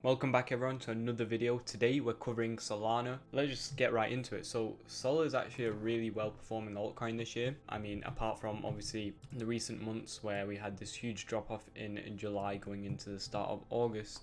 Welcome back everyone to another video. Today we're covering Solana. Let's just get right into it. So Sol is actually a really well performing altcoin this year. I mean, apart from obviously the recent months where we had this huge drop off in July going into the start of August.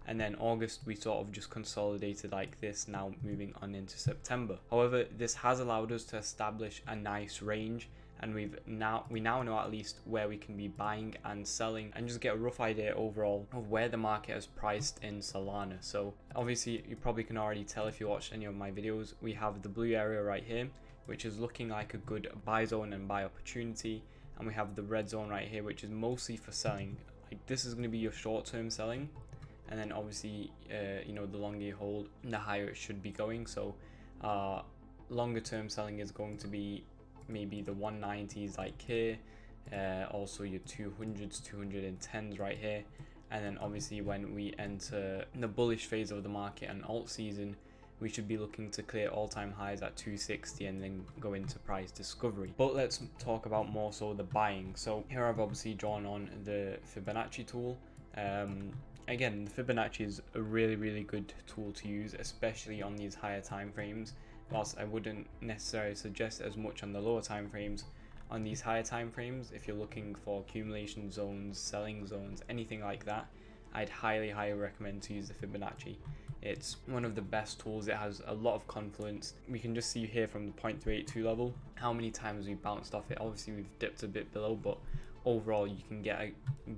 And then August we sort of just consolidated like this, now moving on into September. However, this has allowed us to establish a nice range, and we now know at least where we can be buying and selling, and just get a rough idea overall of where the market has priced in Solana. So obviously you probably can already tell if you watched any of my videos, we have the blue area right here, which is looking like a good buy zone and buy opportunity, and we have the red zone right here, which is mostly for selling. Like, this is going to be your short-term selling, and then obviously the longer you hold, the higher it should be going. So longer term selling is going to be maybe the 190s like here, also your 200s 210s right here, and then obviously when we enter the bullish phase of the market and alt season, we should be looking to clear all-time highs at 260 and then go into price discovery. But let's talk about more so the buying. So here I've obviously drawn on the Fibonacci tool. Again, the Fibonacci is a really good tool to use, especially on these higher time frames. Whilst I wouldn't necessarily suggest as much on the lower time frames, on these higher time frames, if you're looking for accumulation zones, selling zones, anything like that, I'd highly recommend to use the Fibonacci. It's one of the best tools. It has a lot of confluence. We can just see here from the 0.382 level how many times we bounced off it. Obviously we've dipped a bit below, but overall you can get a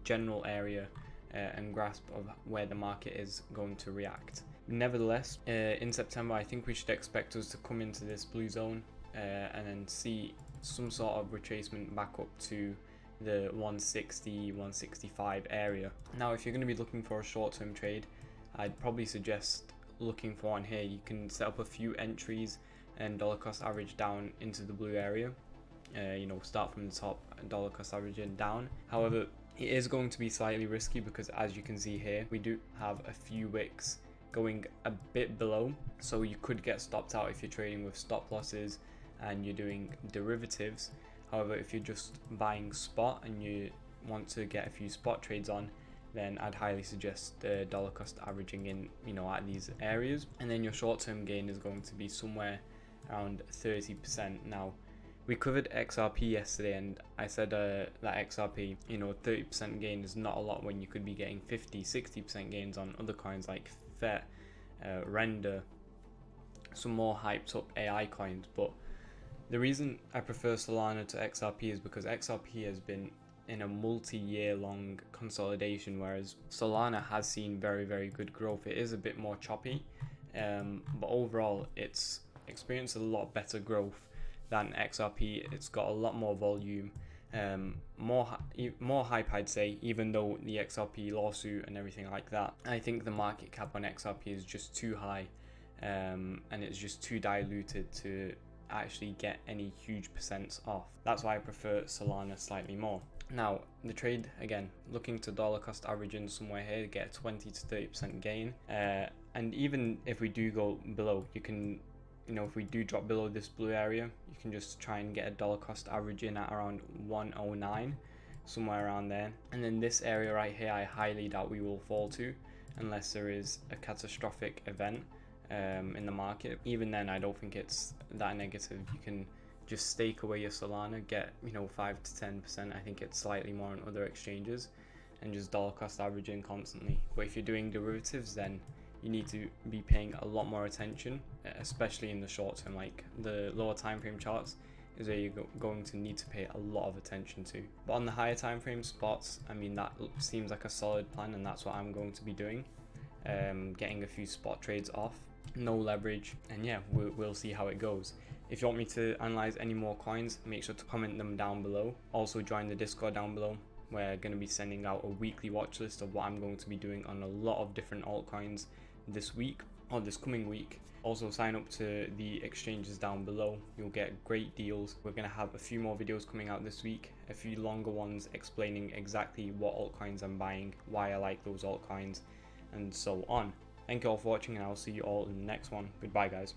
general area and grasp of where the market is going to react. Nevertheless, in September I think we should expect us to come into this blue zone and then see some sort of retracement back up to the 160 165 area. Now if you're going to be looking for a short-term trade, I'd probably suggest looking for one here. You can set up a few entries and dollar cost average down into the blue area. Start from the top, dollar cost averaging down. However, it is going to be slightly risky because, as you can see here, we do have a few wicks going a bit below, so you could get stopped out if you're trading with stop losses and you're doing derivatives. However, if you're just buying spot and you want to get a few spot trades on, then I'd highly suggest the dollar cost averaging in at these areas, and then your short-term gain is going to be somewhere around 30%. Now we covered XRP yesterday, and I said that XRP, 30% gain is not a lot when you could be getting 50-60% gains on other coins like FET, Render, some more hyped up AI coins. But the reason I prefer Solana to XRP is because XRP has been in a multi-year long consolidation, whereas Solana has seen very good growth. It is a bit more choppy, but overall it's experienced a lot better growth than XRP. It's got a lot more volume, more hype, I'd say, even though the XRP lawsuit and everything like that. I think the market cap on XRP is just too high, and it's just too diluted to actually get any huge percents off. That's why I prefer Solana slightly more. Now the trade, again, looking to dollar cost averaging somewhere here, get 20 to 30% gain, and even if we do go below, you can, if we do drop below this blue area, you can just try and get a dollar cost averaging at around 109, somewhere around there. And then this area right here, I highly doubt we will fall to unless there is a catastrophic event in the market. Even then, I don't think it's that negative. You can just stake away your Solana, get 5 to 10%. I think it's slightly more on other exchanges, and just dollar cost averaging constantly. But if you're doing derivatives, then you need to be paying a lot more attention, especially in the short term. Like the lower time frame charts is where you're going to need to pay a lot of attention to. But on the higher time frame spots, I mean, that seems like a solid plan, and that's what I'm going to be doing, getting a few spot trades off, no leverage, and yeah, we'll see how it goes. If you want me to analyze any more coins, make sure to comment them down below. Also join the Discord down below. We're going to be sending out a weekly watch list of what I'm going to be doing on a lot of different altcoins this week or this coming week. Also sign up to the exchanges down below. You'll get great deals. We're going to have a few more videos coming out this week, a few longer ones explaining exactly what altcoins I'm buying, why I like those altcoins, and so on. Thank you all for watching, and I'll see you all in the next one. Goodbye, guys.